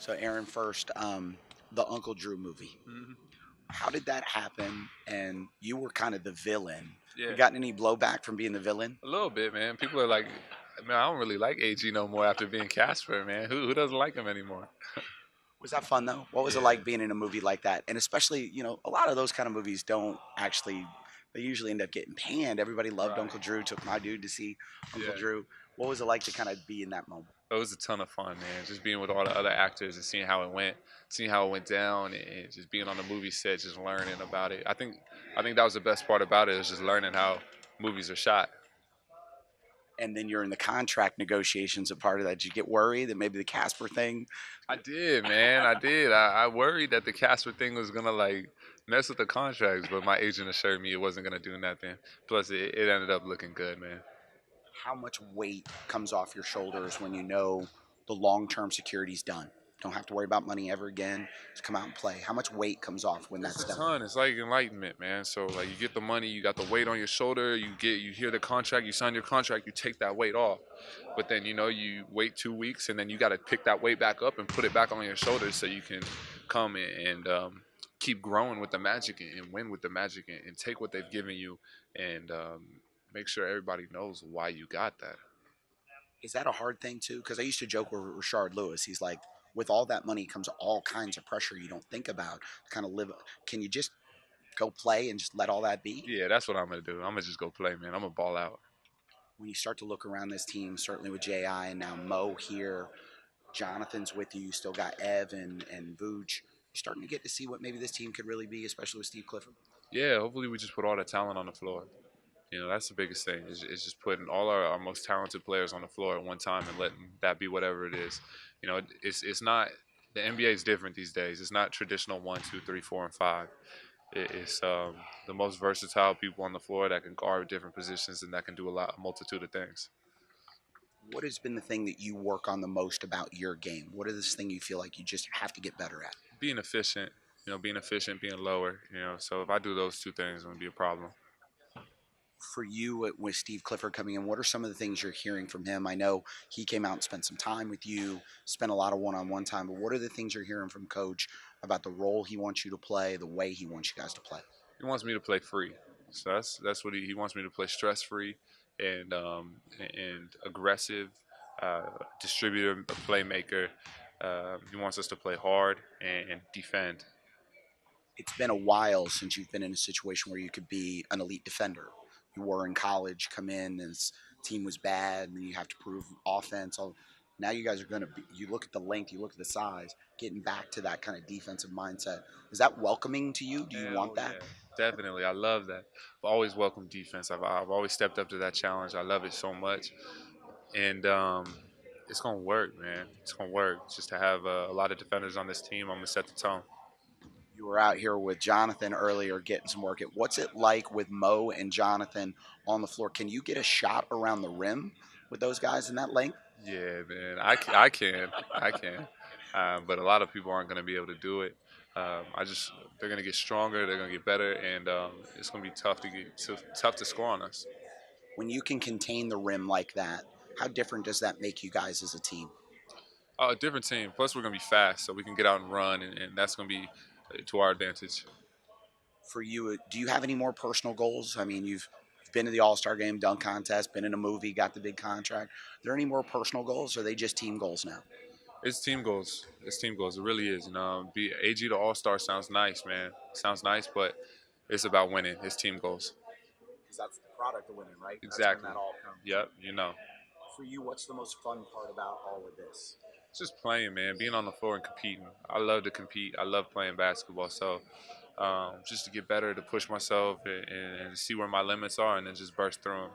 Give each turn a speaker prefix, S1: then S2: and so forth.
S1: So Aaron, first, the Uncle Drew movie.
S2: Hmm.
S1: How did that happen? And you were kind of the villain. You
S2: Yeah,
S1: gotten any blowback from being the villain?
S2: a little bit, man. People are like, man, I don't really like AG no more after being Casper, man. Who doesn't like him anymore?
S1: Was that fun though? What was it
S2: Yeah,
S1: like being in a movie like that? And especially, a lot of those kind of movies don't actually. They usually end up getting panned. Everybody loved
S2: right.
S1: Uncle Drew. Took my dude to see Uncle
S2: Yeah,
S1: Drew. What was it like to kind of be in that moment?
S2: it was a ton of fun, man. Just being with all the other actors and seeing how it went down, and just being on the movie set, just learning about it. I think that was the best part about it is just learning how movies are shot.
S1: And then you're in the contract negotiations. A part of that, did you get worried that maybe the Casper thing?
S2: I did, man. I did. I worried that the Casper thing was gonna like mess with the contracts, but my agent assured me it wasn't gonna do nothing. Plus, it ended up looking good, man.
S1: How much weight comes off your shoulders when you know the long-term security's done? Don't have to worry about money ever again. Just come out and play. How much weight comes off when
S2: It's
S1: that's
S2: a
S1: done?
S2: ton. It's like enlightenment, man. So like you get the money, you got the weight on your shoulder. You hear the contract, you sign your contract, you take that weight off. But then you wait 2 weeks, and then you got to pick that weight back up and put it back on your shoulders so you can come and keep growing with the magic and win with the magic and take what they've given you and make sure everybody knows why you got that.
S1: Is that a hard thing too? Because I used to joke with Rashard Lewis. He's like, with all that money comes all kinds of pressure you don't think about. To kind of live. Can you just go play and just let all that be?
S2: Yeah, that's what I'm gonna do. I'm gonna just go play, man. I'm gonna ball out.
S1: When you start to look around this team, certainly with Ji and now Mo here, Jonathan's with you. You still got Ev and Vooch. You're starting to get to see what maybe this team could really be, especially with Steve Clifford.
S2: Yeah, hopefully we just put all the talent on the floor. That's the biggest thing is just putting all our most talented players on the floor at one time and letting that be whatever it is. It's not the NBA is different these days. It's not traditional 1, 2, 3, 4, and 5. It's the most versatile people on the floor that can guard different positions and that can do a multitude of things.
S1: What has been the thing that you work on the most about your game? What is this thing you feel like you just have to get better at?
S2: Being efficient, being lower. So if I do those two things, it's gonna be a problem.
S1: For you with Steve Clifford coming in, what are some of the things you're hearing from him? I know he came out and spent some time with you, spent a lot of one-on-one time, but what are the things you're hearing from Coach about the role he wants you to play, the way he wants you guys to play?
S2: He wants me to play free. So that's what he wants me to play stress free and aggressive, uh, distributor, playmaker. He wants us to play hard and defend.
S1: It's been a while since you've been in a situation where you could be an elite defender. You were in college, come in, and this team was bad, and you have to prove offense. Now you guys are going to be, you look at the length, you look at the size, getting back to that kind of defensive mindset. Is that welcoming to you? Do you want
S2: Hell
S1: that?
S2: yeah, definitely. I love that. I've always welcomed defense. I've always stepped up to that challenge. I love it so much, and it's gonna work, man. It's gonna work. Just to have a lot of defenders on this team, I'm gonna set the tone.
S1: You were out here with Jonathan earlier getting some work. What's it like with Mo and Jonathan on the floor? Can you get a shot around the rim with those guys in that length?
S2: Yeah, man. I can. But a lot of people aren't going to be able to do it. They're going to get stronger. They're going to get better, and it's going to be tough to score on us.
S1: When you can contain the rim like that, how different does that make you guys as a team?
S2: A different team. Plus, we're going to be fast, so we can get out and run, and that's going to be to our advantage.
S1: For you, do you have any more personal goals? I mean, you've been to the All Star game, dunk contest, been in a movie, got the big contract. Are there any more personal goals, or are they just team goals now?
S2: It's team goals. It's team goals. It really is. Be AG to All Star sounds nice, man. Sounds nice, but it's about winning. It's team goals.
S1: Because that's the product of winning, right? That's when
S2: Exactly.
S1: that all comes.
S2: Yep.
S1: For you, what's the most fun part about all of this?
S2: It's just playing, man. Being on the floor and competing. I love to compete. I love playing basketball. So just to get better, to push myself and see where my limits are, and then just burst through them.